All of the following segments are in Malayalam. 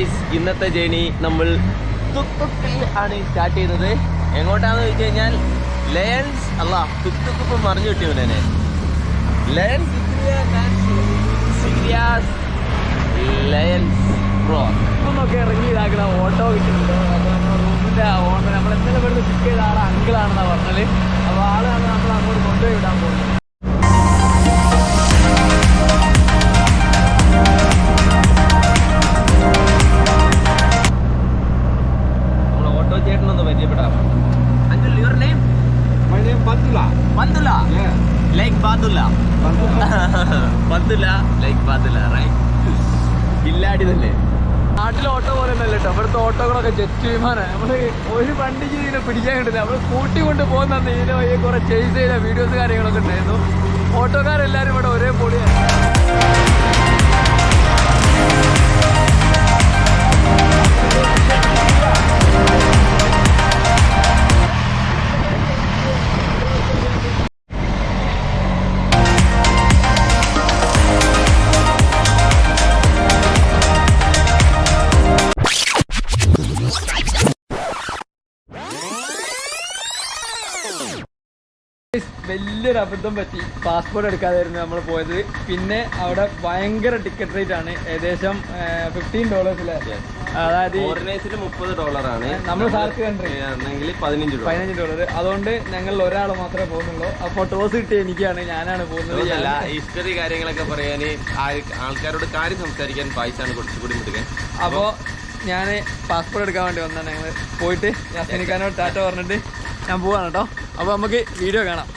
ഗൈസ്, ഇന്നത്തെ ജേണി നമ്മൾ തുക്തുക്കിൽ ആണ് സ്റ്റാർട്ട് ചെയ്യുന്നത്. എങ്ങോട്ടാണെന്ന് വെച്ച് കഴിഞ്ഞാൽ ലയൺസ് അല്ല, തുക്തുക്ക് ഇപ്പം മറിഞ്ഞു കിട്ടിയവനെ ലയൺസ് ലയൺസ് റോക്ക് ഇറങ്ങി ഇതാക്കണ ഓട്ടോ കിട്ടുന്നുണ്ട്. അപ്പോൾ റൂമിൻ്റെ ഓണർ നമ്മൾ എന്തെങ്കിലും ഇവിടുന്ന് പിക്ക് ചെയ്ത ആളെ അങ്കിളാണെന്നാണ് പറഞ്ഞത്. അപ്പോൾ ആളാണ് നമ്മൾ അങ്ങോട്ട് കൊണ്ടുപോയി വിടാൻ പോകുന്നത്. ചേട്ടനൊന്ന് പരിചയപ്പെടാം. Uncle, your name? My name Bandula. Bandula? Yeah. Like Bandula. Bandula, like Bandula, right? കില്ലാടി തന്നെ. നാട്ടിലെ ഓട്ടോ പോലെ ഒന്നല്ല കേട്ടോ. അവിടുത്തെ ഓട്ടോകളൊക്കെ ജെറ്റ് വിമാനമാണ്. നമ്മൾ ഒരു വണ്ടിക്ക് ഇതിനെ പിടിക്കാൻ കിട്ടില്ല. നമ്മൾ സ്കൂട്ടി കൊണ്ട് പോകുന്ന ഇതിനെ വയ്യ കുറെ ചേസ് ചെയ്ത വീഡിയോസ് കാര്യങ്ങളൊക്കെ ഉണ്ടായിരുന്നു. ഓട്ടോക്കാരെല്ലാവരും ഇവിടെ ഒരേ പൊളിയാണ്. വലിയൊരു അബദ്ധം പറ്റി. പാസ്പോർട്ട് എടുക്കാതായിരുന്നു നമ്മൾ പോയത്. പിന്നെ അവിടെ ഭയങ്കര ടിക്കറ്റ് റേറ്റ് ആണ്. ഏകദേശം $15. അതായത് $30. നമ്മൾ സാർക്ക് കൺട്രി $15. അതുകൊണ്ട് ഞങ്ങൾ ഒരാൾ മാത്രമേ പോകുന്നുള്ളൂ. അപ്പോൾ ടോസ് കിട്ടി എനിക്കാണ്, ഞാനാണ് പോകുന്നത്. ഹിസ്റ്ററി കാര്യങ്ങളൊക്കെ പറയാൻ ആൾക്കാരോട് കാര്യം സംസാരിക്കാൻ പായസാണ് കുറച്ചുകൂടി മുടുക്കാൻ. അപ്പോൾ ഞാൻ പാസ്പോർട്ട് എടുക്കാൻ വേണ്ടി വന്നാണ്. ഞങ്ങൾ പോയിട്ട് യാസിനിക്കാനോട് ടാറ്റ പറഞ്ഞിട്ട് ഞാൻ പോവാണ് കേട്ടോ. അപ്പോൾ നമുക്ക് വീഡിയോ കാണാം.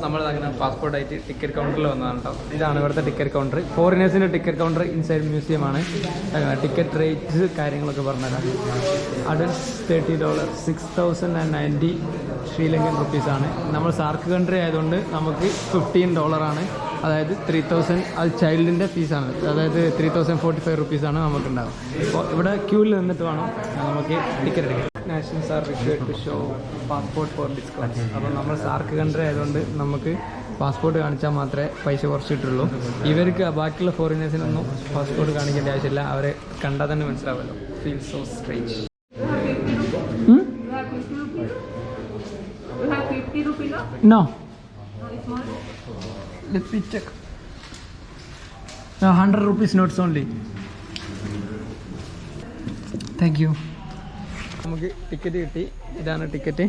നമ്മൾ അങ്ങനെ പാസ്പോർട്ടായിട്ട് ടിക്കറ്റ് കൗണ്ടറിൽ വന്നതാണ് കേട്ടോ. ഇതാണ് ഇവിടുത്തെ ടിക്കറ്റ് കൗണ്ടർ. ഫോറിനേഴ്സിൻ്റെ ടിക്കറ്റ് കൗണ്ടർ ഇൻസൈഡ് മ്യൂസിയമാണ്. ടിക്കറ്റ് റേറ്റ്സ് കാര്യങ്ങളൊക്കെ പറഞ്ഞുതരാം. അഡൽട്സ് $30, 6090 ശ്രീലങ്കൻ റുപ്പീസാണ്. നമ്മൾ സാർക്ക് കൺട്രി ആയതുകൊണ്ട് നമുക്ക് $15 ആണ്. അതായത് 3000. അത് ചൈൽഡിൻ്റെ ഫീസാണ്. അതായത് 3045 റുപ്പീസാണ് നമുക്കുണ്ടാകും. അപ്പോൾ ഇവിടെ ക്യൂവിൽ നിന്നിട്ട് വേണം നമുക്ക് ടിക്കറ്റ് എടുക്കാൻ. Nationals are required to show passport for discounts. അപ്പോൾ നമ്മൾ സാർക്ക് കൺട്രി ആയതുകൊണ്ട് നമുക്ക് പാസ്പോർട്ട് കാണിച്ചാൽ മാത്രമേ പൈസ കുറച്ച് കിട്ടുള്ളൂ. ഇവർക്ക് ബാക്കിയുള്ള ഫോറിനേഴ്സിനൊന്നും പാസ്പോർട്ട് കാണിക്കേണ്ട ആവശ്യമില്ല. അവരെ കണ്ടാൽ തന്നെ മനസ്സിലാവുമല്ലോ. Feel so strange. No. Let me check. No, 100 rupees notes only. Thank you. നമുക്ക് ടിക്കറ്റ് കിട്ടി. ഇതാണ് ടിക്കറ്റ്.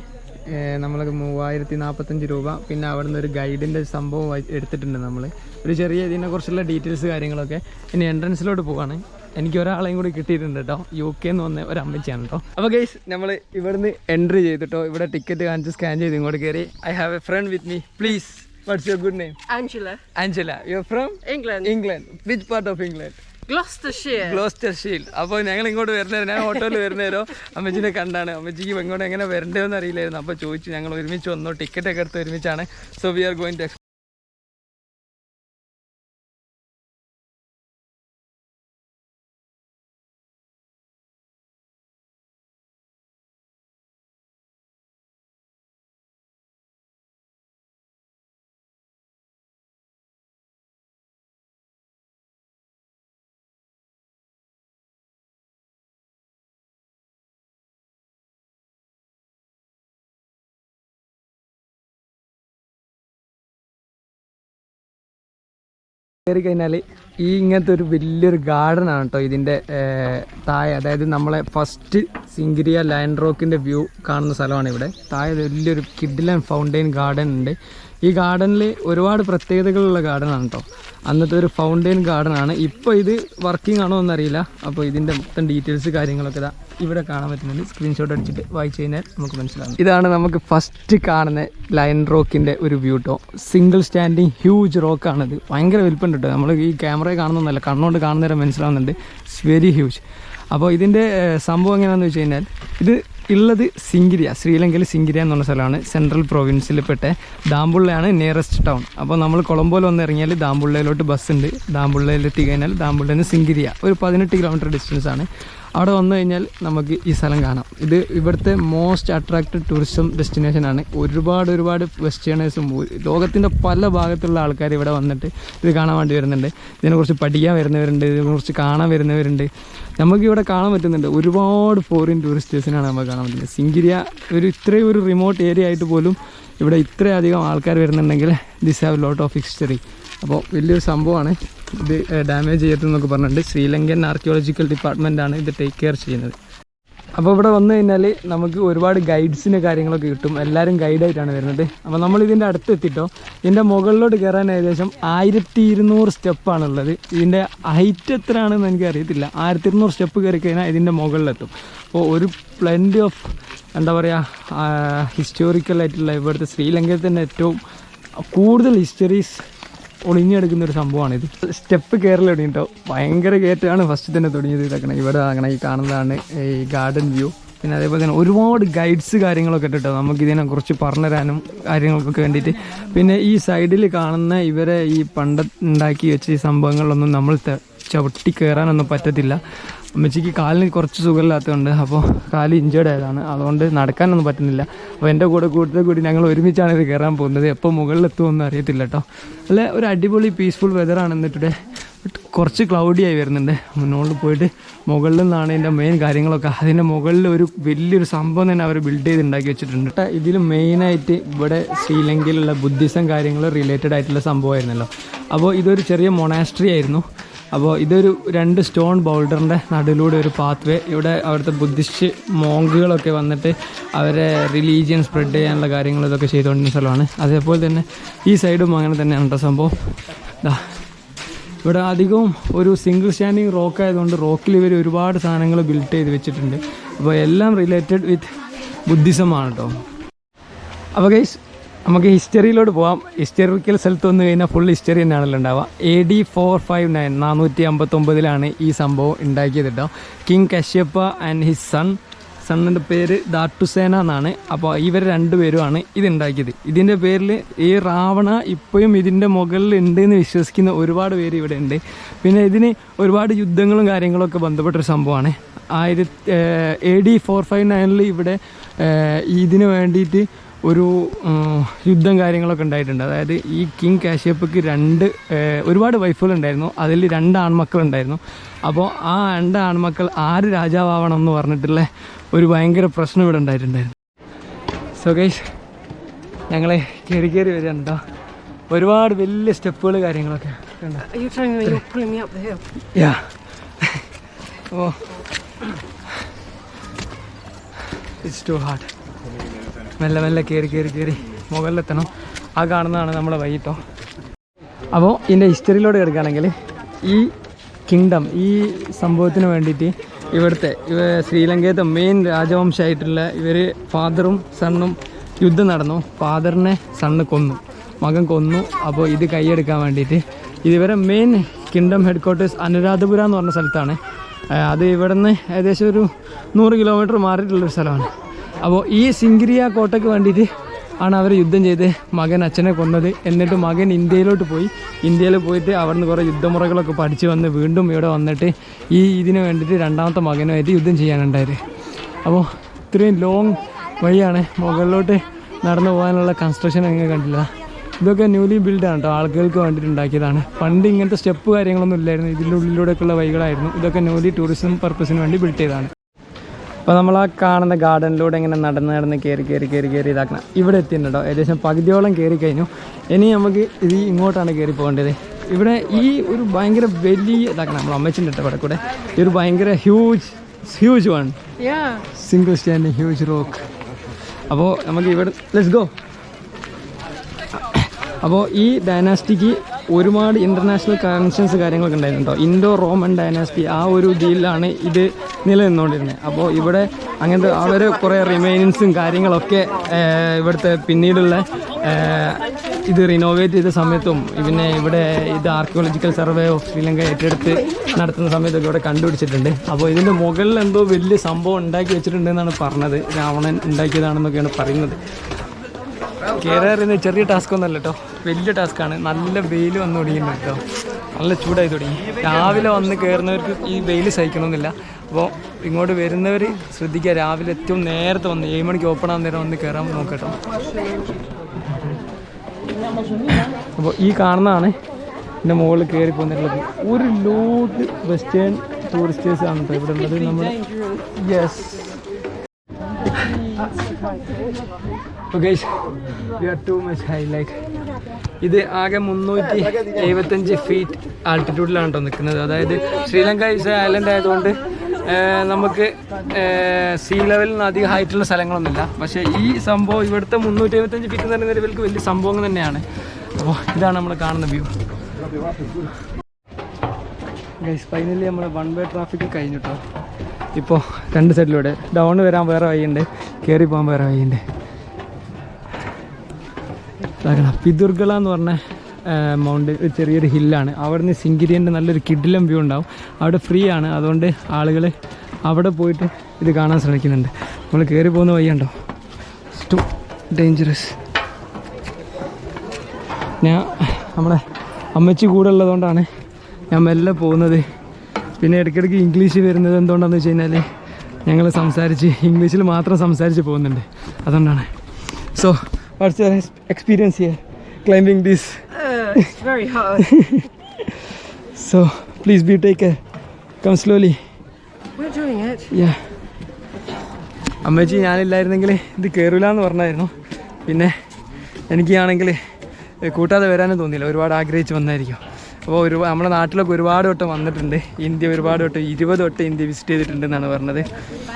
നമ്മൾക്ക് 3045 രൂപ. പിന്നെ അവിടെ നിന്ന് ഒരു ഗൈഡിൻ്റെ സംഭവം എടുത്തിട്ടുണ്ട് നമ്മൾ. ഒരു ചെറിയ ഇതിനെക്കുറിച്ചുള്ള ഡീറ്റെയിൽസ് കാര്യങ്ങളൊക്കെ. ഇനി എൻട്രൻസിലോട്ട് പോവാണ്. എനിക്ക് ഒരാളെയും കൂടി കിട്ടിയിട്ടുണ്ട് കേട്ടോ. UK എന്ന് വന്ന ഒരു അമ്മച്ചിയാണ് കേട്ടോ. അപ്പോൾ ഗൈസ്, നമ്മൾ ഇവിടുന്ന് എൻട്രി ചെയ്തിട്ടോ. ഇവിടെ ടിക്കറ്റ് കാണിച്ച് സ്കാൻ ചെയ്ത് ഇങ്ങോട്ട് കയറി. I have a friend with me. Please, what's your good name? Angela. Angela. You're from? England. England. Which part of England? Gloucestershire. Gloucestershire. അപ്പോൾ ഞങ്ങൾ ഇങ്ങോട്ട് വരുന്നേരം, ഞാൻ ഓട്ടോയിൽ വരുന്നേരോ അമ്മച്ചിനെ കണ്ടാണ്. അമ്മച്ചിക്ക് ഇങ്ങോട്ട് എങ്ങനെ വരണ്ടേന്ന് അറിയില്ലായിരുന്നു. അപ്പോൾ ചോദിച്ചു. ഞങ്ങൾ ഒരുമിച്ച് വന്നു. ടിക്കറ്റൊക്കെ എടുത്ത് ഒരുമിച്ചാണ്. So we are going to കയറി കഴിഞ്ഞാൽ ഈ ഇങ്ങനത്തെ ഒരു വലിയൊരു ഗാർഡനാണ് കേട്ടോ ഇതിൻ്റെ താഴെ. അതായത് നമ്മളെ ഫസ്റ്റ് സിംഗിരിയ ലാൻഡ് റോക്കിൻ്റെ വ്യൂ കാണുന്ന സ്ഥലമാണ് ഇവിടെ. താഴെ വലിയൊരു കിഡ്ലൻ ഫൗണ്ടെയിൻ ഗാർഡൻ ഉണ്ട്. ഈ ഗാർഡനിൽ ഒരുപാട് പ്രത്യേകതകളുള്ള ഗാർഡനാണ് കേട്ടോ. അന്നത്തെ ഒരു ഫൗണ്ടെയിൻ ഗാർഡനാണ്. ഇപ്പോൾ ഇത് വർക്കിംഗ് ആണോ എന്നറിയില്ല. അപ്പോൾ ഇതിൻ്റെ മൊത്തം ഡീറ്റെയിൽസ് കാര്യങ്ങളൊക്കെ ഇതാ ഇവിടെ കാണാൻ പറ്റുന്നുണ്ട്. സ്ക്രീൻഷോട്ട് അടിച്ചിട്ട് വായിച്ചു കഴിഞ്ഞാൽ നമുക്ക് മനസ്സിലാവും. ഇതാണ് നമുക്ക് ഫസ്റ്റ് കാണുന്ന ലയൺ റോക്കിൻ്റെ ഒരു വ്യൂ കേട്ടോ. സിംഗിൾ സ്റ്റാൻഡിങ് ഹ്യൂജ് റോക്കാണിത്. ഭയങ്കര വലിപ്പം കേട്ടോ. നമ്മൾ ഈ ക്യാമറയിൽ കാണുന്നൊന്നല്ല, കണ്ണുകൊണ്ട് കാണുന്നേരം മനസ്സിലാവുന്നുണ്ട്. It's very huge. അപ്പോൾ ഇതിൻ്റെ സംഭവം എങ്ങനെയാണെന്ന് വെച്ച് കഴിഞ്ഞാൽ, ഇത് ഉള്ളത് സിംഗിരിയ, ശ്രീലങ്കയിൽ സിംഗിരിയ എന്ന് പറഞ്ഞ സ്ഥലമാണ്. സെൻട്രൽ പ്രൊവിൻസിൽ പെട്ട ദാമ്പുള്ളയാണ് നിയറസ്റ്റ് ടൗൺ. അപ്പോൾ നമ്മൾ കൊളംബോയിൽ വന്ന് ഇറങ്ങിയാൽ ദാമ്പുള്ളയിലോട്ട് ബസ് ഉണ്ട്. ദാമ്പുള്ളയിൽ എത്തിക്കഴിഞ്ഞാൽ ദാമ്പുള്ളയിൽ നിന്ന് സിംഗിരിയ ഒരു 18 കിലോമീറ്റർ ഡിസ്റ്റൻസ് ആണ്. അവിടെ വന്നു കഴിഞ്ഞാൽ നമുക്ക് ഈ സ്ഥലം കാണാം. ഇത് ഇവിടുത്തെ മോസ്റ്റ് അട്രാക്റ്റഡ് ടൂറിസം ഡെസ്റ്റിനേഷനാണ്. ഒരുപാട് വെസ്റ്റേണേഴ്സും ലോകത്തിൻ്റെ പല ഭാഗത്തുള്ള ആൾക്കാർ ഇവിടെ വന്നിട്ട് ഇത് കാണാൻ വേണ്ടി വരുന്നുണ്ട്. ഇതിനെക്കുറിച്ച് പഠിക്കാൻ വരുന്നവരുണ്ട്, ഇതിനെക്കുറിച്ച് കാണാൻ വരുന്നവരുണ്ട്. നമുക്കിവിടെ കാണാൻ പറ്റുന്നുണ്ട് ഒരുപാട് ഫോറിൻ ടൂറിസ്റ്റേഴ്സിനാണ് നമുക്ക് കാണാൻ പറ്റുന്നത്. സിംഗിരിയ ഇത്രയും ഒരു റിമോട്ട് ഏരിയ ആയിട്ട് പോലും ഇവിടെ ഇത്രയധികം ആൾക്കാർ വരുന്നുണ്ടെങ്കിൽ this have lot of history. അപ്പോൾ വലിയൊരു സംഭവമാണ്. ഇത് ഡാമേജ് ചെയ്യരുതെന്നൊക്കെ പറഞ്ഞിട്ടുണ്ട്. ശ്രീലങ്കൻ ആർക്കിയോളജിക്കൽ ഡിപ്പാർട്ട്മെൻറ്റാണ് ഇത് ടേക്ക് കെയർ ചെയ്യുന്നത്. അപ്പോൾ ഇവിടെ വന്നു കഴിഞ്ഞാൽ നമുക്ക് ഒരുപാട് ഗൈഡ്സിൻ്റെ കാര്യങ്ങളൊക്കെ കിട്ടും. എല്ലാവരും ഗൈഡായിട്ടാണ് വരുന്നത്. അപ്പോൾ നമ്മൾ ഇതിൻ്റെ അടുത്ത് എത്തിയിട്ടോ. ഇതിൻ്റെ മുകളിലോട്ട് കയറാൻ ഏകദേശം 1200 സ്റ്റെപ്പാണുള്ളത്. ഇതിൻ്റെ ഹൈറ്റ് എത്രയാണെന്ന് എനിക്ക് അറിയത്തില്ല. 1200 സ്റ്റെപ്പ് കയറി കഴിഞ്ഞാൽ ഇതിൻ്റെ മുകളിലെത്തും. അപ്പോൾ ഒരു പ്ലെൻറ്റി ഓഫ് എന്താ പറയുക ഹിസ്റ്റോറിക്കലായിട്ടുള്ള ഇവിടുത്തെ ശ്രീലങ്കയിൽ തന്നെ ഏറ്റവും കൂടുതൽ ഹിസ്റ്ററീസ് ഒളിഞ്ഞെടുക്കുന്ന ഒരു സംഭവമാണിത്. സ്റ്റെപ്പ് കയറൽ തുടങ്ങിയിട്ടോ. ഭയങ്കര കയറ്റമാണ് ഫസ്റ്റ് തന്നെ തുടങ്ങിയത്. ഇതാക്കണം ഇവിടെ ആകണം. ഈ കാണുന്നതാണ് ഈ ഗാർഡൻ വ്യൂ. പിന്നെ അതേപോലെ തന്നെ ഒരുപാട് ഗൈഡ്സ് കാര്യങ്ങളൊക്കെ ഇട്ടിട്ടോ നമുക്കിതിനെക്കുറിച്ച് പറഞ്ഞുതരാനും കാര്യങ്ങൾക്കൊക്കെ വേണ്ടിയിട്ട്. പിന്നെ ഈ സൈഡിൽ കാണുന്ന ഇവരെ ഈ പണ്ട് ഉണ്ടാക്കി വെച്ച ഈ സംഭവങ്ങളിലൊന്നും നമ്മൾ ചവിട്ടി കയറാനൊന്നും പറ്റത്തില്ല. അമ്മച്ചിക്ക് കാലിന് കുറച്ച് സുഖമില്ലാത്തതുകൊണ്ട് അപ്പോൾ കാല് ഇഞ്ചേർഡ് ആയതാണ്. അതുകൊണ്ട് നടക്കാനൊന്നും പറ്റുന്നില്ല. അപ്പോൾ എൻ്റെ കൂടി ഞങ്ങൾ ഒരുമിച്ചാണ് ഇത് കയറാൻ പോകുന്നത്. എപ്പോൾ മുകളിലെത്തുമെന്ന് അറിയത്തില്ല കേട്ടോ. അല്ല ഒരു അടിപൊളി പീസ്ഫുൾ വെതറാണ് എന്നിട്ട്. കുറച്ച് ക്ലൗഡി ആയി വരുന്നുണ്ട്. മുന്നോട്ട് പോയിട്ട് മുകളിൽ നിന്നാണ് ഇതിൻ്റെ മെയിൻ കാര്യങ്ങളൊക്കെ. അതിൻ്റെ മുകളിൽ ഒരു വലിയൊരു സംഭവം തന്നെ അവർ ബിൽഡ് ചെയ്ത് ഉണ്ടാക്കി വെച്ചിട്ടുണ്ട്. ഇതിൽ മെയിനായിട്ട് ഇവിടെ ശ്രീലങ്കയിലുള്ള ബുദ്ധിസം കാര്യങ്ങൾ റിലേറ്റഡ് ആയിട്ടുള്ള സംഭവമായിരുന്നല്ലോ. അപ്പോൾ ഇതൊരു ചെറിയ മൊണാസ്ട്രി ആയിരുന്നു. അപ്പോൾ ഇതൊരു 2 സ്റ്റോൺ ബൗൾഡറിൻ്റെ നടുവിലൂടെ ഒരു പാത്ത് വേ. ഇവിടെ അവിടുത്തെ ബുദ്ധിസ്റ്റ് മോങ്കുകളൊക്കെ വന്നിട്ട് അവരെ റിലീജിയൻ സ്പ്രെഡ് ചെയ്യാനുള്ള കാര്യങ്ങൾ ഇതൊക്കെ ചെയ്തുകൊണ്ടിരുന്ന സ്ഥലമാണ്. അതേപോലെ തന്നെ ഈ സൈഡും അങ്ങനെ തന്നെയാണ് കേട്ടോ സംഭവം. ഇവിടെ അധികവും ഒരു സിംഗിൾ സ്റ്റാൻഡിങ് റോക്ക് ആയതുകൊണ്ട് റോക്കിൽ ഇവർ ഒരുപാട് സാധനങ്ങൾ ബിൽഡ് ചെയ്ത് വെച്ചിട്ടുണ്ട്. അപ്പോൾ എല്ലാം റിലേറ്റഡ് വിത്ത് ബുദ്ധിസമാണ് കേട്ടോ. അപ്പോൾ ഗൈസ് നമുക്ക് ഹിസ്റ്ററിയിലോട്ട് പോകാം. ഹിസ്റ്ററിക്കൽ സ്ഥലത്ത് വന്നു കഴിഞ്ഞാൽ ഫുൾ ഹിസ്റ്ററി തന്നെയാണല്ലോ ഉണ്ടാവുക. AD 459 459 ഈ സംഭവം ഉണ്ടാക്കിയത് കേട്ടോ. കിങ് കശ്യപ്പ ആൻഡ് ഹിസ് സണ്ണിൻ്റെ പേര് ദാട്ടുസേന എന്നാണ്. അപ്പോൾ ഇവർ 2 പേരുമാണ് ഇതുണ്ടാക്കിയത്. ഇതിൻ്റെ പേരിൽ ഈ രാവണ ഇപ്പോഴും ഇതിൻ്റെ മുകളിൽ ഉണ്ട് എന്ന് വിശ്വസിക്കുന്ന ഒരുപാട് പേര് ഇവിടെ ഉണ്ട്. പിന്നെ ഇതിന് ഒരുപാട് യുദ്ധങ്ങളും കാര്യങ്ങളൊക്കെ ബന്ധപ്പെട്ടൊരു സംഭവമാണ്. AD 459 ഇവിടെ ഇതിന് വേണ്ടിയിട്ട് ഒരു യുദ്ധം കാര്യങ്ങളൊക്കെ ഉണ്ടായിട്ടുണ്ട്. അതായത് ഈ കിങ് കാശ്യപ്പക്ക് ഒരുപാട് വൈഫുകളുണ്ടായിരുന്നു. അതിൽ 2 ആൺമക്കളുണ്ടായിരുന്നു. അപ്പോൾ ആ 2 ആൺമക്കൾ ആര് രാജാവണം എന്ന് പറഞ്ഞിട്ടുള്ള ഒരു ഭയങ്കര പ്രശ്നം ഇവിടെ ഉണ്ടായിട്ടുണ്ടായിരുന്നു. സോ ഗൈസ് ഞങ്ങൾ കയറി വരികയാണ് കേട്ടോ. ഒരുപാട് വലിയ സ്റ്റെപ്പുകൾ കാര്യങ്ങളൊക്കെ ഓ ഇറ്റ്സ് ടു ഹാർഡ്. മെല്ലെ കയറി മുകളിലെത്തണം. ആ കാണുന്നതാണ് നമ്മുടെ വൈകിട്ടോ. അപ്പോൾ ഇതിൻ്റെ ഹിസ്റ്ററിയിലൂടെ എടുക്കുകയാണെങ്കിൽ ഈ കിങ്ഡം ഈ സംഭവത്തിന് വേണ്ടിയിട്ട് ഇവിടുത്തെ ശ്രീലങ്കയിലത്തെ മെയിൻ രാജവംശമായിട്ടുള്ള ഇവർ ഫാദറും സണ്ണും യുദ്ധം നടന്നു. ഫാദറിനെ സണ്ണ് കൊന്നു, മകൻ കൊന്നു. അപ്പോൾ ഇത് കൈയെടുക്കാൻ വേണ്ടിയിട്ട് ഇതിവരെ main kingdom head quarters Anuradhapura എന്ന് പറഞ്ഞ സ്ഥലത്താണ്. അത് ഇവിടെ നിന്ന് ഏകദേശം ഒരു 100 കിലോമീറ്റർ മാറിയിട്ടുള്ളൊരു സ്ഥലമാണ്. അപ്പോൾ ഈ സിംഗിരിയ കോട്ടയ്ക്ക് വേണ്ടിയിട്ട് ആണ് അവർ യുദ്ധം ചെയ്ത് മകൻ അച്ഛനെ കൊന്നത്. എന്നിട്ട് മകൻ ഇന്ത്യയിലോട്ട് പോയി. ഇന്ത്യയിൽ പോയിട്ട് അവിടുന്ന് കുറേ യുദ്ധമുറകളൊക്കെ പഠിച്ച് വന്ന് വീണ്ടും ഇവിടെ വന്നിട്ട് ഇതിന് വേണ്ടിയിട്ട് 2ാമത്തെ മകനുമായിട്ട് യുദ്ധം ചെയ്യാനുണ്ടായത്. അപ്പോൾ ഇത്രയും ലോങ് വഴിയാണ് മുകളിലോട്ട് നടന്നു പോകാനുള്ള കൺസ്ട്രക്ഷൻ നിങ്ങൾ കണ്ടില്ല. ഇതൊക്കെ ന്യൂലി ബിൽഡാണ് കേട്ടോ. ആളുകൾക്ക് വേണ്ടിയിട്ട് ഉണ്ടാക്കിയതാണ്. പണ്ട് ഇങ്ങനത്തെ സ്റ്റെപ്പ് കാര്യങ്ങളൊന്നും ഇല്ലായിരുന്നു. ഇതിൻ്റെ ഉള്ളിലൂടെയൊക്കെയുള്ള വഴികളായിരുന്നു. ഇതൊക്കെ ന്യൂലി ടൂറിസം പർപ്പസിന് വേണ്ടി ബിൽഡ് ചെയ്തതാണ്. അപ്പോൾ നമ്മൾ ആ കാണുന്ന ഗാർഡനിലൂടെ ഇങ്ങനെ നടന്ന് കയറി ഇതാക്കണം. ഇവിടെ എത്തിയിട്ടുണ്ടോ ഏകദേശം പകുതിയോളം കയറി കഴിഞ്ഞു. ഇനി നമുക്ക് ഇത് ഇങ്ങോട്ടാണ് കയറി പോകേണ്ടത്. ഇവിടെ ഈ ഒരു ഭയങ്കര വലിയ ഇതാക്കണം. നമ്മൾ അമ്മച്ചിൻ്റെ ഇട്ട ഇവിടെ കൂടെ ഈ ഒരു ഭയങ്കര huge one single standing huge rock. അപ്പോൾ നമുക്ക് ഇവിടെ ലെറ്റ്സ് ഗോ. അപ്പോൾ ഈ ഡൈനാസ്റ്റിക്ക് ഒരുപാട് ഇൻ്റർനാഷണൽ കണക്ഷൻസ് കാര്യങ്ങളൊക്കെ ഉണ്ടായിരുന്നു കേട്ടോ. ഇൻഡോ റോമൻ ഡൈനാസ്റ്റി ആ ഒരു ഇതിലാണ് ഇത് നിലനിന്നുകൊണ്ടിരുന്നത്. അപ്പോൾ ഇവിടെ അങ്ങനത്തെ അവർ കുറേ റിമൈനിങ്സും കാര്യങ്ങളൊക്കെ ഇവിടുത്തെ പിന്നീടുള്ള ഇത് റിനോവേറ്റ് ചെയ്ത സമയത്തും പിന്നെ ഇവിടെ ഇത് ആർക്കിയോളജിക്കൽ സർവേ ഓഫ് ശ്രീലങ്ക ഏറ്റെടുത്ത് നടത്തുന്ന സമയത്തൊക്കെ ഇവിടെ കണ്ടുപിടിച്ചിട്ടുണ്ട്. അപ്പോൾ ഇതിൻ്റെ മുകളിൽ എന്തോ വലിയ സംഭവം ഉണ്ടാക്കി വെച്ചിട്ടുണ്ടെന്നാണ് പറഞ്ഞത്. രാവണൻ ഉണ്ടാക്കിയതാണെന്നൊക്കെയാണ് പറയുന്നത്. കയറിയത് ചെറിയ ടാസ്ക് ഒന്നുമല്ല കേട്ടോ, വലിയ ടാസ്ക്കാണ്. നല്ല വെയിൽ വന്നു തുടങ്ങിയിട്ടുണ്ട് കേട്ടോ. നല്ല ചൂടായി തുടങ്ങി. രാവിലെ വന്ന് കയറുന്നവർക്ക് ഈ വെയിൽ സഹിക്കണമെന്നില്ല. അപ്പോൾ ഇങ്ങോട്ട് വരുന്നവർ ശ്രദ്ധിക്കുക, രാവിലെ ഏറ്റവും നേരത്തെ വന്ന് 7 മണിക്ക് ഓപ്പൺ ആകുന്ന നേരം വന്ന് കയറാൻ നോക്കട്ടോ. അപ്പോൾ ഈ കാണുന്നതാണ് എൻ്റെ മുകളിൽ കയറി പോകുന്നിട്ടുള്ളത്. ഒരു ലോഡ് വെസ്റ്റേൺ ടൂറിസ്റ്റേഴ്സ് ആണ് കേട്ടോ ഇവിടെ ഉള്ളത്. നമ്മൾ യെസ് ഇത് ആകെ 375 ഫീറ്റ് ആൾട്ടിറ്റ്യൂഡിലാണ് കേട്ടോ നിൽക്കുന്നത്. അതായത് ശ്രീലങ്ക ഇസ് ഐലൻഡ് ആയതുകൊണ്ട് നമുക്ക് സീ ലെവലിൽ നിന്ന് അധികം ഹൈറ്റുള്ള സ്ഥലങ്ങളൊന്നുമില്ല. പക്ഷേ ഈ സംഭവം ഇവിടുത്തെ 375 ഫീറ്റ് എന്ന് പറയുന്നത് ഇവർക്ക് വലിയ സംഭവം തന്നെയാണ്. അപ്പോൾ ഇതാണ് നമ്മൾ കാണുന്ന വ്യൂ. ഗൈസ് ഫൈനലി നമ്മൾ 1 വേ ട്രാഫിക് കഴിഞ്ഞു കേട്ടോ. ഇപ്പോൾ 2 സൈഡിലൂടെ ഡൗൺ വരാൻ വേറെ വഴിയുണ്ട്, കയറി പോകാൻ വേറെ വഴിയുണ്ട്. പിതുർഗള എന്ന് പറഞ്ഞ മൗണ്ട് ചെറിയൊരു ഹില്ലാണ്. അവിടെ നിന്ന് സിങ്കിരിയൻ്റെ നല്ലൊരു കിഡിലം വ്യൂ ഉണ്ടാവും. അവിടെ ഫ്രീ ആണ്, അതുകൊണ്ട് ആളുകൾ അവിടെ പോയിട്ട് ഇത് കാണാൻ ശ്രമിക്കുന്നുണ്ട്. നമ്മൾ കയറി പോകുന്ന വഴിയുണ്ടോ, ടു ഡേഞ്ചറസ്. നമ്മളെ അമ്മച്ചി കൂടെ ഉള്ളതുകൊണ്ടാണ് ഞാൻ മെല്ലെ പോകുന്നത്. പിന്നെ ഇടയ്ക്കിടയ്ക്ക് ഇംഗ്ലീഷ് വരുന്നത് എന്തുകൊണ്ടാണെന്ന് വെച്ച് കഴിഞ്ഞാൽ ഞങ്ങൾ ഇംഗ്ലീഷിൽ മാത്രം സംസാരിച്ച് പോകുന്നുണ്ട്, അതുകൊണ്ടാണ്. So what's your experience here climbing this? It's very hard. So please take care. Come slowly. We're doing it. Yeah. അമ്മച്ചി ഞാനില്ലായിരുന്നെങ്കിൽ ഇത് കയറില്ല എന്ന് പറഞ്ഞായിരുന്നു. പിന്നെ എനിക്കാണെങ്കിൽ കൂട്ടാതെ വരാനും തോന്നിയില്ല, ഒരുപാട് ആഗ്രഹിച്ച് വന്നായിരിക്കും. അപ്പോൾ നമ്മുടെ നാട്ടിലൊക്കെ ഒരുപാട് വട്ടം വന്നിട്ടുണ്ട്, ഇന്ത്യ ഒരുപാട് വട്ടം 20 വട്ടം ഇന്ത്യ വിസിറ്റ് ചെയ്തിട്ടുണ്ടെന്നാണ് പറഞ്ഞത്.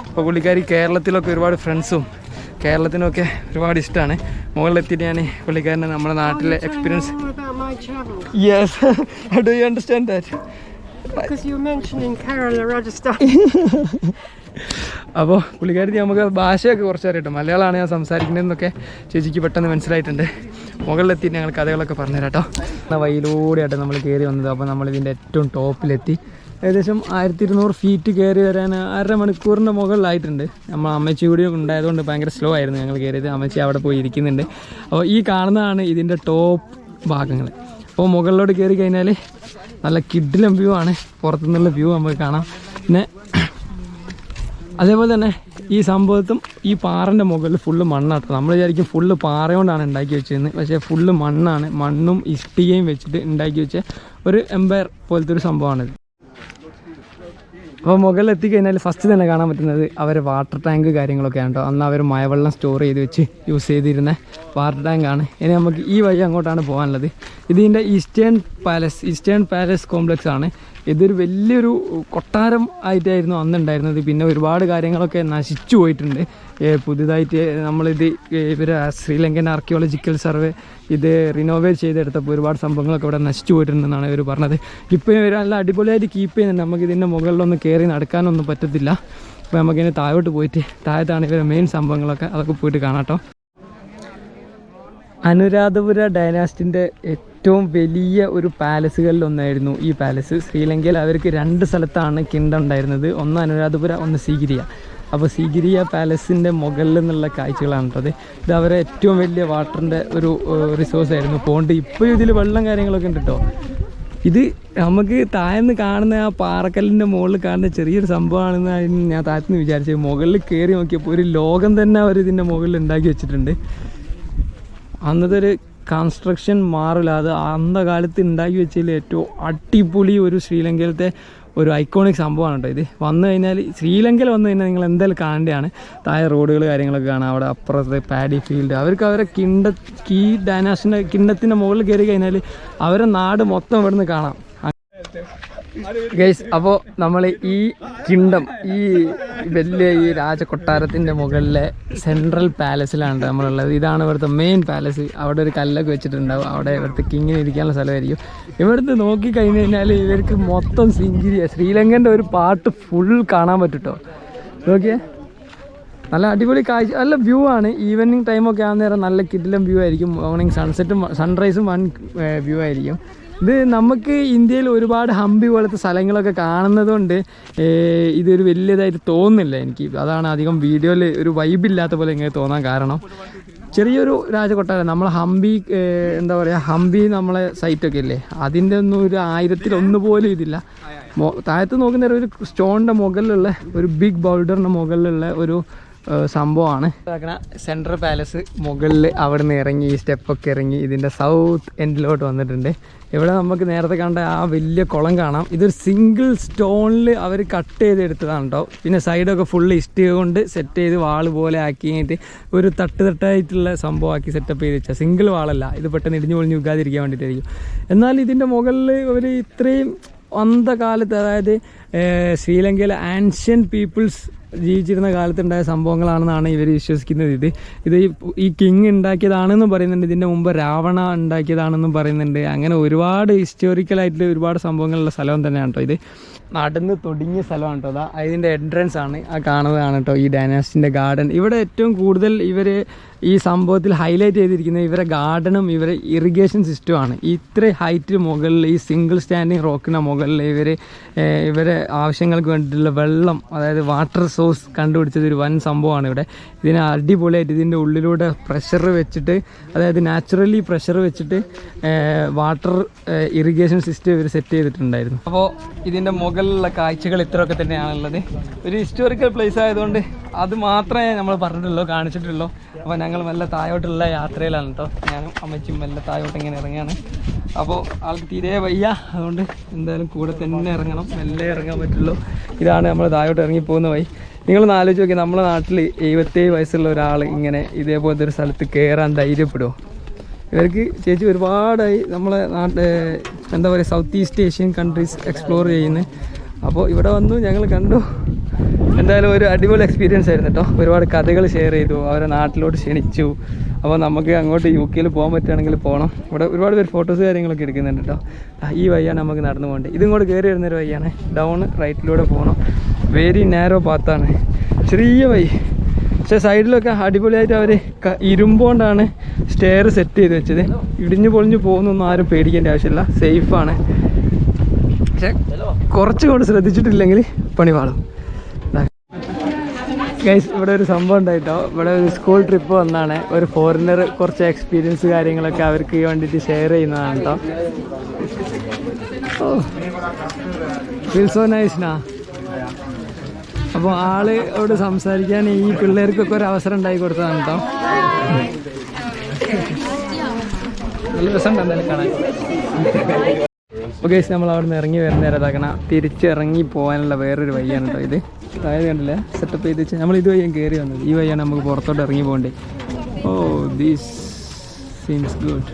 അപ്പോൾ പുള്ളിക്കാരി കേരളത്തിലൊക്കെ ഒരുപാട് ഫ്രണ്ട്സും കേരളത്തിനൊക്കെ ഒരുപാട് ഇഷ്ടമാണ്. മുകളിലെത്തിയിട്ട് ഞാൻ പുള്ളിക്കാരനെ നമ്മുടെ നാട്ടിലെ experience. Yes, do you understand that? Because you're mentioning Kerala, Rajasthan. അപ്പോൾ പുള്ളിക്കാരി നമുക്ക് ഭാഷയൊക്കെ കുറച്ച് അറിയട്ടോ, മലയാളമാണ് ഞാൻ സംസാരിക്കുന്നതെന്നൊക്കെ ചേച്ചിക്ക് പെട്ടെന്ന് മനസ്സിലായിട്ടുണ്ട്. മുകളിലെത്തിയിട്ട് ഞങ്ങൾ കഥകളൊക്കെ പറഞ്ഞുതരാം കേട്ടോ. വഴിയിലൂടെയായിട്ട് നമ്മൾ കയറി വന്നത്. അപ്പോൾ നമ്മളിതിൻ്റെ ഏറ്റവും ടോപ്പിലെത്തി. ഏകദേശം 1200 ഫീറ്റ് കയറി വരാൻ 1.5 മണിക്കൂറിൻ്റെ മുകളിലായിട്ടുണ്ട്. നമ്മൾ അമ്മച്ചി കൂടി ഉണ്ടായതുകൊണ്ട് ഭയങ്കര സ്ലോ ആയിരുന്നു ഞങ്ങൾ കയറിയത്. അമ്മച്ചി അവിടെ പോയി ഇരിക്കുന്നുണ്ട്. അപ്പോൾ ഈ കാണുന്നതാണ് ഇതിൻ്റെ ടോപ്പ് ഭാഗങ്ങൾ. അപ്പോൾ മുകളിലോട്ട് കയറി കഴിഞ്ഞാൽ നല്ല കിഡിലം വ്യൂ ആണ്, പുറത്തുനിന്നുള്ള വ്യൂ നമുക്ക് കാണാം. പിന്നെ അതേപോലെ തന്നെ ഈ സംഭവത്തും ഈ പാറൻ്റെ മുകളിൽ ഫുള്ള് മണ്ണാട്ടോ. നമ്മൾ വിചാരിക്കും ഫുള്ള് പാറ കൊണ്ടാണ് ഉണ്ടാക്കി വെച്ചിരുന്നത്, പക്ഷേ ഫുള്ള് മണ്ണാണ്. മണ്ണും ഇഷ്ടികയും വെച്ചിട്ട് ഉണ്ടാക്കി വെച്ച ഒരു എംപയർ പോലത്തെ ഒരു സംഭവമാണിത്. അപ്പോൾ മുകളിൽ എത്തിക്കഴിഞ്ഞാൽ ഫസ്റ്റ് തന്നെ കാണാൻ പറ്റുന്നത് അവരെ വാട്ടർ ടാങ്ക് കാര്യങ്ങളൊക്കെയാണ് കേട്ടോ. അന്ന് അവർ മഴവെള്ളം സ്റ്റോർ ചെയ്ത് വെച്ച് യൂസ് ചെയ്തിരുന്ന വാട്ടർ ടാങ്കാണ്. ഇനി നമുക്ക് ഈ വഴി അങ്ങോട്ടാണ് പോകാനുള്ളത്. ഇതിൻ്റെ ഈസ്റ്റേൺ പാലസ് കോംപ്ലക്സ് ആണ്. ഇതൊരു വലിയൊരു കൊട്ടാരം ആയിട്ടായിരുന്നു അന്നുണ്ടായിരുന്നത്. പിന്നെ ഒരുപാട് കാര്യങ്ങളൊക്കെ നശിച്ചു പോയിട്ടുണ്ട്. പുതുതായിട്ട് നമ്മളിത് ശ്രീലങ്കൻ ആർക്കിയോളജിക്കൽ സർവേ ഇത് റിനോവേറ്റ് ചെയ്തെടുത്തപ്പോൾ ഒരുപാട് സംഭവങ്ങളൊക്കെ ഇവിടെ നശിച്ചു പോയിട്ടുണ്ടെന്നാണ് ഇവർ പറഞ്ഞത്. ഇപ്പോൾ ഇവർ നല്ല അടിപൊളിയായിട്ട് കീപ്പ് ചെയ്യുന്നുണ്ട്. നമുക്കിതിൻ്റെ മുകളിലൊന്നും കയറി നടക്കാനൊന്നും പറ്റത്തില്ല. അപ്പോൾ നമുക്കിതിന് താഴോട്ട് പോയിട്ട് താഴത്താണ് ഇവരുടെ മെയിൻ സംഭവങ്ങളൊക്കെ, അതൊക്കെ പോയിട്ട് കാണാം കേട്ടോ. അനുരാധപുര ഡൈനാസ്റ്റിൻ്റെ ഏറ്റവും വലിയ ഒരു പാലസുകളിലൊന്നായിരുന്നു ഈ പാലസ്. ശ്രീലങ്കയിൽ അവർക്ക് 2 സ്ഥലത്താണ് കിങ്ഡം ഉണ്ടായിരുന്നത്, ഒന്ന് അനുരാധപുര, ഒന്ന് സീഗിരിയ. അപ്പോൾ സീഗിരിയ പാലസിൻ്റെ മുകളിൽ നിന്നുള്ള കാഴ്ചകളാണ് കേട്ടത്. ഇത് അവരെ ഏറ്റവും വലിയ വാട്ടറിൻ്റെ ഒരു റിസോഴ്സ് ആയിരുന്നു, പോണ്ട്. ഇപ്പോൾ ഇതിൽ വെള്ളം കാര്യങ്ങളൊക്കെ ഉണ്ട് കേട്ടോ. ഇത് നമുക്ക് താഴ്ന്ന് കാണുന്ന ആ പാറക്കല്ലിൻ്റെ മുകളിൽ കാണുന്ന ചെറിയൊരു സംഭവമാണെന്ന് ഞാൻ താഴ്ത്തുനിന്ന് വിചാരിച്ചത്. മുകളിൽ കയറി നോക്കിയപ്പോൾ ഒരു ലോകം തന്നെ അവർ ഇതിൻ്റെ മുകളിൽ ഉണ്ടാക്കി വെച്ചിട്ടുണ്ട്. അന്നത്തെ ഒരു കൺസ്ട്രക്ഷൻ മാറില്ല, അത് അന്ന കാലത്ത് ഉണ്ടാക്കി വെച്ചതിൽ ഏറ്റവും അടിപൊളി ഒരു ശ്രീലങ്കയിലത്തെ ഒരു ഐക്കോണിക് സംഭവമാണ് കേട്ടോ ഇത്. വന്നു കഴിഞ്ഞാൽ ശ്രീലങ്കയിൽ വന്നു കഴിഞ്ഞാൽ നിങ്ങൾ എന്തായാലും കാണേണ്ടതാണ്. താഴെ റോഡുകൾ കാര്യങ്ങളൊക്കെ കാണാം. അവിടെ അപ്പുറത്തെ പാഡി ഫീൽഡ്, അവർക്ക് അവരെ ഡൈനാസ്റ്റിൻ്റെ കിണ്ടത്തിൻ്റെ മുകളിൽ കയറി കഴിഞ്ഞാൽ അവരെ നാട് മൊത്തം ഇവിടുന്ന് കാണാം. ഗൈസ്, അപ്പോൾ നമ്മൾ ഈ കിങ്ഡം, ഈ വലിയ ഈ രാജകൊട്ടാരത്തിൻ്റെ മുകളിലെ സെൻട്രൽ പാലസിലാണ് നമ്മളുള്ളത്. ഇതാണ് ഇവിടുത്തെ മെയിൻ പാലസ്. അവിടെ ഒരു കല്ലൊക്കെ വെച്ചിട്ടുണ്ടാവും. അവിടെ ഇവിടുത്തെ കിങ്ങിന് ഇരിക്കാനുള്ള സ്ഥലമായിരിക്കും. ഇവിടുത്തെ നോക്കി കഴിഞ്ഞ് കഴിഞ്ഞാൽ ഇവർക്ക് മൊത്തം ശ്രീലങ്കൻ്റെ ഒരു പാട്ട് ഫുൾ കാണാൻ പറ്റും കേട്ടോ. നോക്കിയേ, നല്ല അടിപൊളി കാഴ്ച, നല്ല വ്യൂ ആണ്. ഈവനിങ് ടൈമൊക്കെ ആകുന്ന നേരം നല്ല കിടിലം വ്യൂ ആയിരിക്കും. മോർണിംഗ് സൺസെറ്റും സൺറൈസും വൺ വ്യൂ ആയിരിക്കും. ഇത് നമുക്ക് ഇന്ത്യയിൽ ഒരുപാട് ഹംപി പോലത്തെ സ്ഥലങ്ങളൊക്കെ കാണുന്നത് കൊണ്ട് ഇതൊരു വലിയതായിട്ട് തോന്നുന്നില്ല എനിക്ക്. അതാണ് അധികം വീഡിയോയിൽ ഒരു വൈബില്ലാത്ത പോലെ ഇങ്ങനെ തോന്നാൻ കാരണം. ചെറിയൊരു രാജകൊട്ടാരം. നമ്മളെ ഹംപി എന്താ പറയുക, ഹംപി നമ്മളെ സൈറ്റൊക്കെ ഇല്ലേ, അതിൻ്റെ ഒന്നും ഒരു 1000-1 പോലും ഇതില്ല. താഴത്ത് നോക്കുന്ന ഒരു സ്റ്റോണിൻ്റെ മുകളിലുള്ള ഒരു ബിഗ് ബൗൾഡറിൻ്റെ മുകളിലുള്ള ഒരു സംഭവമാണ്. സെൻട്രൽ പാലസ് മുകളിൽ അവിടെ നിന്ന് ഇറങ്ങി ഈ സ്റ്റെപ്പൊക്കെ ഇറങ്ങി ഇതിൻ്റെ സൗത്ത് എൻഡിലോട്ട് വന്നിട്ടുണ്ട്. ഇവിടെ നമുക്ക് നേരത്തെ കണ്ട ആ വലിയ കുളം കാണാം. ഇതൊരു സിംഗിൾ സ്റ്റോണിൽ അവർ കട്ട് ചെയ്തെടുത്തതാണ് കേട്ടോ. പിന്നെ സൈഡൊക്കെ ഫുള്ള് ഇഷ്ടിക കൊണ്ട് സെറ്റ് ചെയ്ത് വാൾ പോലെ ആക്കിയിട്ട് ഒരു തട്ടായിട്ടുള്ള സംഭവമാക്കി സെറ്റപ്പ് ചെയ്ത് വെച്ചാൽ സിംഗിൾ വാളല്ല. ഇത് പെട്ടെന്ന് ഇടിഞ്ഞു പൊളിഞ്ഞ് വിൽക്കാതിരിക്കാൻ വേണ്ടിയിട്ടായിരിക്കും. എന്നാൽ ഇതിൻ്റെ മുകളിൽ ഒരു ഇത്രയും അന്ധകാലത്ത്, അതായത് ശ്രീലങ്കയിലെ ആൻഷ്യൻ പീപ്പിൾസ് ജീവിച്ചിരുന്ന കാലത്തുണ്ടായ സംഭവങ്ങളാണെന്നാണ് ഇവർ വിശ്വസിക്കുന്നത്. ഇത് ഈ കിങ് ഉണ്ടാക്കിയതാണെന്നും പറയുന്നുണ്ട്. ഇതിൻ്റെ മുമ്പ് രാവണ ഉണ്ടാക്കിയതാണെന്നും പറയുന്നുണ്ട്. അങ്ങനെ ഒരുപാട് ഹിസ്റ്റോറിക്കലായിട്ട് ഒരുപാട് സംഭവങ്ങളുള്ള സ്ഥലം തന്നെയാണ് കേട്ടോ ഇത്. നടന്ന് തുടങ്ങിയ സ്ഥലമാണ് കേട്ടോ. അതാ ഇതിൻ്റെ എൻട്രൻസ് ആണ് ആ കാണുന്നതാണ് കേട്ടോ ഈ ഡൈനാസ്റ്റിൻ്റെ ഗാർഡൻ. ഇവിടെ ഏറ്റവും കൂടുതൽ ഇവർ ഈ സംഭവത്തിൽ ഹൈലൈറ്റ് ചെയ്തിരിക്കുന്നത് ഇവരെ ഗാർഡനും ഇവരെ ഇറിഗേഷൻ സിസ്റ്റമാണ്. ഇത്ര ഹൈറ്റ് മുകളിൽ ഈ സിംഗിൾ സ്റ്റാൻഡിങ് റോക്കിന് മുകളിൽ ഇവരെ ആവശ്യങ്ങൾക്ക് വേണ്ടിയിട്ടുള്ള വെള്ളം, അതായത് വാട്ടർ സോഴ്സ് കണ്ടുപിടിച്ചത് ഒരു വൻ സംഭവമാണ് ഇവിടെ. ഇതിനെ അടിപൊളിയായിട്ട് ഇതിൻ്റെ ഉള്ളിലൂടെ പ്രഷർ വെച്ചിട്ട്, അതായത് നാച്ചുറലി പ്രഷർ വെച്ചിട്ട് വാട്ടർ ഇറിഗേഷൻ സിസ്റ്റം ഇവർ സെറ്റ് ചെയ്തിട്ടുണ്ടായിരുന്നു. അപ്പോൾ ഇതിൻ്റെ മുകളിലുള്ള കാഴ്ചകൾ ഇത്രയൊക്കെ തന്നെയാണുള്ളത്. ഒരു ഹിസ്റ്റോറിക്കൽ പ്ലേസ് ആയതുകൊണ്ട് അത് മാത്രമേ നമ്മൾ പറഞ്ഞിട്ടുള്ളൂ, കാണിച്ചിട്ടുള്ളൂ. അപ്പോൾ ഞങ്ങൾ മെല്ലെ താഴോട്ടുള്ള യാത്രയിലാണ് കേട്ടോ. ഞാനും അമ്മച്ചിയും മെല്ലെ താഴോട്ട് ഇങ്ങനെ ഇറങ്ങുകയാണ്. അപ്പോൾ ആൾക്ക് തീരെ വയ്യ, അതുകൊണ്ട് എന്തായാലും കൂടെ തന്നെ ഇറങ്ങണം, മെല്ലെ ഇറങ്ങാൻ പറ്റുള്ളൂ. ഇതാണ് നമ്മൾ താഴോട്ട് ഇറങ്ങിപ്പോകുന്ന വഴി. നിങ്ങളൊന്ന് ആലോചിച്ച് നോക്കി, നമ്മുടെ നാട്ടിൽ 77 വയസ്സുള്ള ഒരാൾ ഇങ്ങനെ ഇതേപോലത്തെ ഒരു സ്ഥലത്ത് കയറാൻ ധൈര്യപ്പെടുമോ? ഇവർക്ക് ചേച്ചി ഒരുപാടായി നമ്മളെ എന്താ പറയുക, south east Asian countries explore ചെയ്യുന്നത്. അപ്പോൾ ഇവിടെ വന്നു, ഞങ്ങൾ കണ്ടു. എന്തായാലും ഒരു അടിപൊളി എക്സ്പീരിയൻസ് ആയിരുന്നു കേട്ടോ. ഒരുപാട് കഥകൾ ഷെയർ ചെയ്തു, അവരെ നാട്ടിലോട്ട് ക്ഷണിച്ചു. അപ്പോൾ നമുക്ക് അങ്ങോട്ട് UK പോകാൻ പറ്റുകയാണെങ്കിൽ പോകണം. ഇവിടെ ഒരുപാട് പേര് ഫോട്ടോസ് കാര്യങ്ങളൊക്കെ എടുക്കുന്നുണ്ട് കേട്ടോ. ഈ വഴിയാണ് നമുക്ക് നടന്നു പോകേണ്ടത്. ഇതിങ്ങോട്ട് കയറി വരുന്നൊരു വഴിയാണ്. ഡൗൺ റൈറ്റിലൂടെ പോകണം. വെരി നാരോ പാത്താണ്, ചെറിയ വഴി. പക്ഷേ സൈഡിലൊക്കെ അടിപൊളിയായിട്ട് അവർ ഇരുമ്പുകൊണ്ടാണ് സ്റ്റെയർ സെറ്റ് ചെയ്ത് വെച്ചത്. ഇടിഞ്ഞു പൊളിഞ്ഞു പോകുന്നൊന്നും ആരും പേടിക്കേണ്ട ആവശ്യമില്ല, സേഫാണ്. പക്ഷെ കുറച്ചുകൂടെ ശ്രദ്ധിച്ചിട്ടില്ലെങ്കിൽ പണി പാളും. ഗൈസ്, ഇവിടെ ഒരു സംഭവം ഉണ്ടായിട്ടോ. ഇവിടെ ഒരു സ്കൂൾ ട്രിപ്പ് വന്നാണ്. ഒരു ഫോറിനർ കുറച്ച് എക്സ്പീരിയൻസ് കാര്യങ്ങളൊക്കെ അവർക്ക് വേണ്ടിയിട്ട് ഷെയർ ചെയ്യുന്നതാണ് കേട്ടോ. ഓ, ഫീൽ സോ നൈസ് നാ. അപ്പോൾ ആളോട് സംസാരിക്കാൻ ഈ പിള്ളേർക്കൊക്കെ ഒരു അവസരം ഉണ്ടാക്കി കൊടുത്തതാണ് കേട്ടോ. നല്ല രസമുണ്ട് എന്തായാലും കാണാൻ. ഓക്കെ, നമ്മൾ അവിടെ നിന്ന് ഇറങ്ങി വരുന്ന നേരത്താക്കണ തിരിച്ചിറങ്ങി പോകാനുള്ള വേറൊരു വഴിയാണ് കേട്ടോ ഇത്. അതായത് കണ്ടില്ലേ, സെറ്റപ്പ് ചെയ്ത് വെച്ചാൽ നമ്മൾ ഇത് വഴിയാണ് കയറി വന്നത്. ഈ വഴിയാണ് നമുക്ക് പുറത്തോട്ട് ഇറങ്ങി പോകണ്ടേ. ഓ, ദിസ് സീംസ് ഗുഡ്.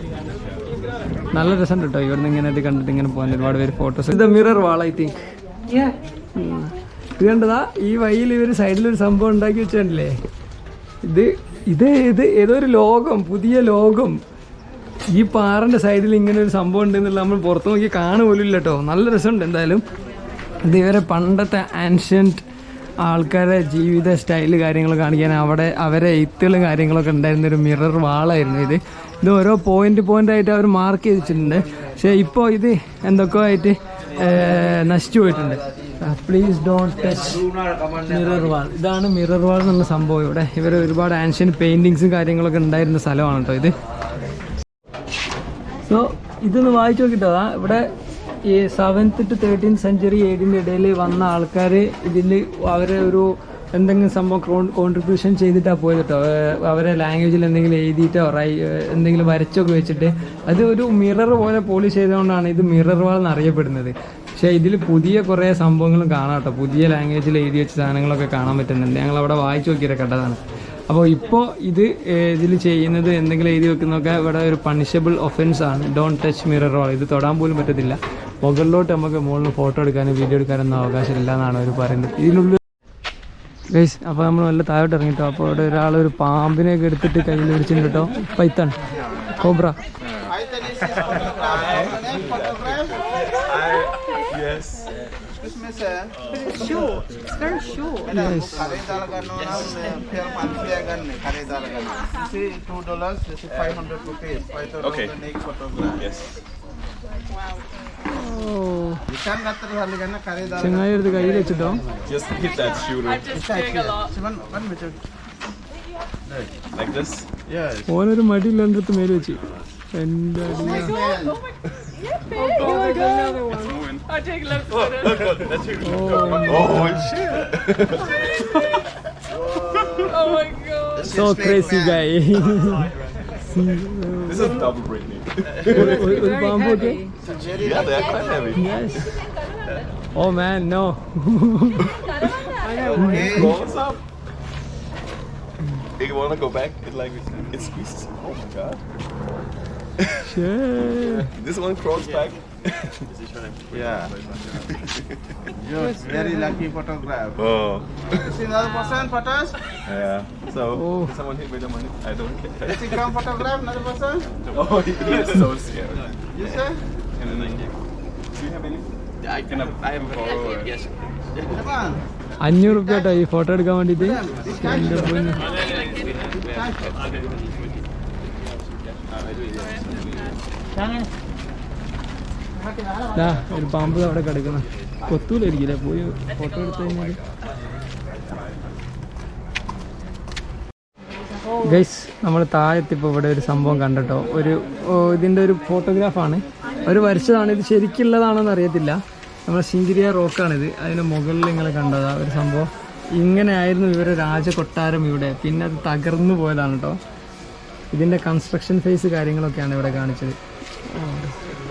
നല്ല രസമുണ്ട് കേട്ടോ ഇവിടെ നിന്ന് ഇങ്ങനെ കണ്ടിട്ട് ഇങ്ങനെ പോകാൻ. ഒരുപാട് പേര് ഫോട്ടോസ്. ഇത് മിറർ വാൾ ഐ തിങ്ക്. ഇത് കണ്ടതാ, ഈ വഴിയിൽ ഇവർ സൈഡിലൊരു സംഭവം ഉണ്ടാക്കി വെച്ചിട്ടുണ്ടല്ലേ. ഇത് ഏതോ ഒരു ലോകം, പുതിയ ലോകം. ഈ പാറൻ്റെ സൈഡിൽ ഇങ്ങനെ ഒരു സംഭവം ഉണ്ടെന്നുള്ള നമ്മൾ പുറത്ത് നോക്കി കാണുപോലും ഇല്ല കേട്ടോ. നല്ല രസമുണ്ട് എന്തായാലും. ഇത് ഇവരെ പണ്ടത്തെ ആൻഷ്യൻറ്റ് ആൾക്കാരെ ജീവിത സ്റ്റൈല് കാര്യങ്ങൾ കാണിക്കാൻ അവരെ എഴുത്തുകളും കാര്യങ്ങളൊക്കെ ഉണ്ടായിരുന്നൊരു മിറർ വാളായിരുന്നു ഇത് ഓരോ പോയിൻ്റായിട്ട് അവർ മാർക്ക് ചെയ്ത് വെച്ചിട്ടുണ്ട്. പക്ഷേ ഇപ്പോൾ ഇത് എന്തൊക്കെയോ ആയിട്ട് നശിച്ചു പോയിട്ടുണ്ട്. പ്ലീസ് ഡോണ്ട് ടച്ച് മിറർ വാൾ. ഇതാണ് മിറർ വാൾ എന്നുള്ള സംഭവം. ഇവിടെ ഇവർ ഒരുപാട് ആൻഷ്യൻ പെയിൻറ്റിങ്സും കാര്യങ്ങളൊക്കെ ഉണ്ടായിരുന്ന സ്ഥലമാണ് കേട്ടോ ഇത്. സോ ഇതൊന്ന് വായിച്ചു നോക്കിട്ടോ. ഇവിടെ ഈ 7th to 13th century ഏഡിൻ്റെ ഇടയിൽ വന്ന ആൾക്കാർ ഇതിൽ അവരെ ഒരു എന്തെങ്കിലും സംഭവം കോൺട്രിബ്യൂഷൻ ചെയ്തിട്ടാണ് പോയത് കേട്ടോ. അവരെ ലാംഗ്വേജിൽ എന്തെങ്കിലും എഴുതിയിട്ടോ എന്തെങ്കിലും വരച്ചൊക്കെ വെച്ചിട്ട് അത് ഒരു മിറർ പോലെ പോളിഷ് ചെയ്തുകൊണ്ടാണ് ഇത് മിറർ വാൾ എന്നറിയപ്പെടുന്നത്. പക്ഷേ ഇതിൽ പുതിയ കുറേ സംഭവങ്ങളും കാണാം കേട്ടോ. പുതിയ ലാംഗ്വേജിൽ എഴുതി വെച്ച സാധനങ്ങളൊക്കെ കാണാൻ പറ്റുന്നുണ്ട്. ഞങ്ങളവിടെ വായിച്ചു നോക്കിയിട്ട് കണ്ടതാണ്. അപ്പോൾ ഇപ്പോൾ ഇതിൽ ചെയ്യുന്നത് എന്തെങ്കിലും എഴുതി വെക്കുന്നതൊക്കെ ഇവിടെ ഒരു പണിഷബിൾ ഒഫൻസ് ആണ്. ഡോണ്ട് ടച്ച് മിറർ വാൾ. ഇത് തൊടാൻ പോലും പറ്റത്തില്ല. മുകളിലോട്ട് നമുക്ക് മുകളിൽ ഫോട്ടോ എടുക്കാനും വീഡിയോ എടുക്കാനൊന്നും അവകാശമില്ല എന്നാണ് അവർ പറയുന്നത്. ഇതിനുള്ളിൽ ഗൈസ്, അപ്പോൾ നമ്മൾ നല്ല താഴോട്ട് ഇറങ്ങിട്ടോ. അപ്പോൾ അവിടെ ഒരാളൊരു പാമ്പിനെയൊക്കെ എടുത്തിട്ട് കയ്യിൽ പിടിച്ചിട്ടുണ്ട് കേട്ടോ. Python, cobra. But it's short. It's very short. Yes. $2, this is 500 rupees. 500 Okay. Yes. ചെങ്ങായി എടുത്ത് കയ്യിൽ വെച്ചിട്ടോ. Just hit that shooter. I'm just doing a lot. Like this. Yes. ഓനൊരു മടിയില്ല എൻ്റെ അടുത്ത് മേല് വെച്ച് എൻ്റെ so crazy guy This is double Britney. ഒരു പാമ്പൊക്കെ Yeah, they are quite heavy. Yes oh man no Bro, what's up? You wanna go back? It squeezes. Oh my god. This one crawls back. Yeah. You're very lucky photograph. Oh. You see another person photos? Yeah. So, Oh. did someone hit me the money? I don't care. You see come photograph another person? Oh, he is so scared. You say? And then, do you have any? I have a follower. Yes. Come on. 500 റുപ്യ കേട്ടോ ഈ ഫോട്ടോ എടുക്കാൻ വേണ്ടിയിട്ട് എൻ്റെ പൊന്ന്. ദാ ഒരു പാമ്പ് അവിടെ കിടക്കണം കൊത്തൂലായിരിക്കില്ലേ പോയി ഫോട്ടോ എടുത്തു കഴിഞ്ഞാൽ ഗൈസ് നമ്മൾ താഴെത്തിപ്പോൾ ഇവിടെ ഒരു സംഭവം കണ്ടിട്ടോ ഇതിൻ്റെ ഒരു ഫോട്ടോഗ്രാഫാണ് അവർ വരച്ചതാണ് ഇത് ശരിക്കുള്ളതാണോന്ന് അറിയത്തില്ല നമ്മുടെ സിംഗിരിയ റോക്കാണിത് അതിൻ്റെ മുകളിൽ ഇങ്ങനെ കണ്ടതാ ഒരു സംഭവം ഇങ്ങനെ ആയിരുന്നു ഇവരെ രാജകൊട്ടാരം ഇവിടെ പിന്നെ അത് തകർന്നു പോയതാണ് കേട്ടോ ഇതിൻ്റെ കൺസ്ട്രക്ഷൻ ഫേസ് കാര്യങ്ങളൊക്കെയാണ് ഇവിടെ കാണിച്ചത്